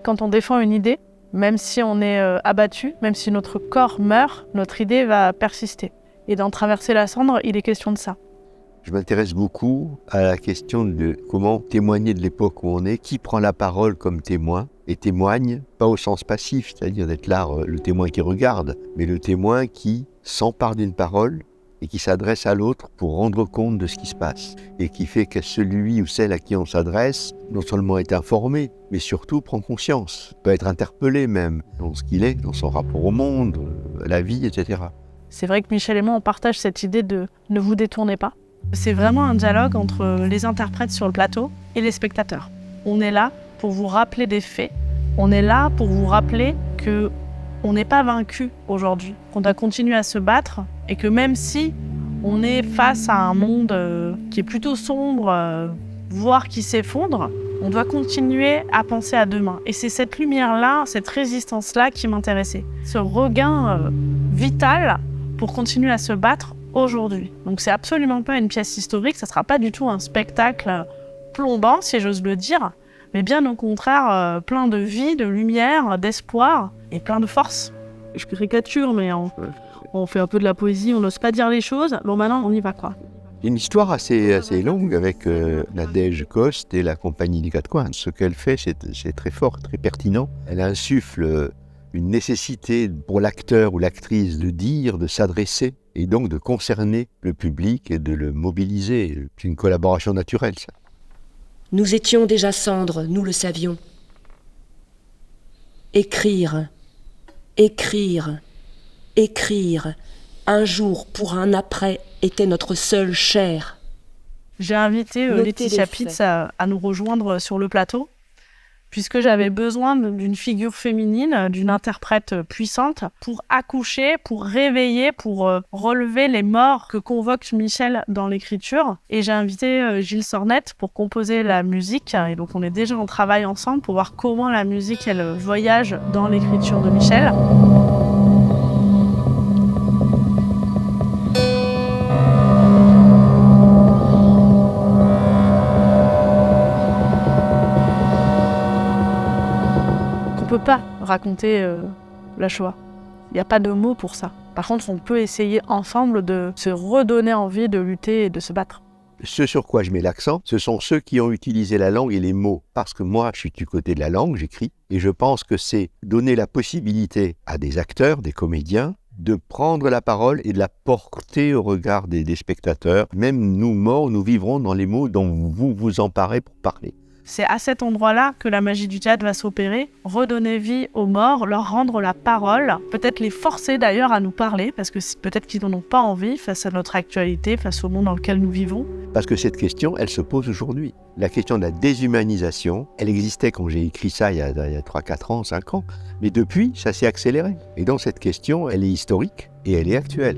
Quand on défend une idée, même si on est abattu, même si notre corps meurt, notre idée va persister. Et dans Traverser la cendre, il est question de ça. Je m'intéresse beaucoup à la question de comment témoigner de l'époque où on est, qui prend la parole comme témoin et témoigne, pas au sens passif, c'est-à-dire d'être là le témoin qui regarde, mais le témoin qui s'empare d'une parole et qui s'adresse à l'autre pour rendre compte de ce qui se passe. Et qui fait que celui ou celle à qui on s'adresse, non seulement est informé, mais surtout prend conscience, peut être interpellé même dans ce qu'il est, dans son rapport au monde, à la vie, etc. C'est vrai que Michel et moi, on partage cette idée de « ne vous détournez pas ». C'est vraiment un dialogue entre les interprètes sur le plateau et les spectateurs. On est là pour vous rappeler des faits. On est là pour vous rappeler qu'on n'est pas vaincu aujourd'hui, qu'on doit continuer à se battre et que même si on est face à un monde qui est plutôt sombre, voire qui s'effondre, on doit continuer à penser à demain. Et c'est cette lumière-là, cette résistance-là qui m'intéressait. Ce regain vital pour continuer à se battre aujourd'hui. Donc c'est absolument pas une pièce historique, ça sera pas du tout un spectacle plombant, si j'ose le dire, mais bien au contraire plein de vie, de lumière, d'espoir et plein de force. Je caricature, mais on fait un peu de la poésie, on n'ose pas dire les choses. Bon, maintenant on y va quoi. Une histoire assez longue avec Nadège Coste et la Compagnie des Quatre Coins. Ce qu'elle fait, c'est très fort, très pertinent. Elle insuffle une nécessité pour l'acteur ou l'actrice de dire, de s'adresser, et donc de concerner le public et de le mobiliser. C'est une collaboration naturelle, ça. Nous étions déjà cendres, nous le savions. Écrire, écrire, écrire, un jour pour un après était notre seule chair. J'ai invité Laetitia Pitz à nous rejoindre sur le plateau, puisque j'avais besoin d'une figure féminine, d'une interprète puissante, pour accoucher, pour réveiller, pour relever les morts que convoque Michel dans l'écriture. Et j'ai invité Gilles Sornette pour composer la musique. Et donc on est déjà en travail ensemble pour voir comment la musique, elle voyage dans l'écriture de Michel. On ne peut pas raconter la Shoah. Il n'y a pas de mots pour ça. Par contre, on peut essayer ensemble de se redonner envie de lutter et de se battre. Ce sur quoi je mets l'accent, ce sont ceux qui ont utilisé la langue et les mots. Parce que moi, je suis du côté de la langue, j'écris, et je pense que c'est donner la possibilité à des acteurs, des comédiens, de prendre la parole et de la porter au regard des spectateurs. Même nous, morts, nous vivrons dans les mots dont vous vous emparez pour parler. C'est à cet endroit-là que la magie du théâtre va s'opérer, redonner vie aux morts, leur rendre la parole, peut-être les forcer d'ailleurs à nous parler, parce que peut-être qu'ils n'en ont pas envie face à notre actualité, face au monde dans lequel nous vivons. Parce que cette question, elle se pose aujourd'hui. La question de la déshumanisation, elle existait quand j'ai écrit ça il y a 3, 4 ans, 5 ans, mais depuis, ça s'est accéléré. Et donc cette question, elle est historique et elle est actuelle.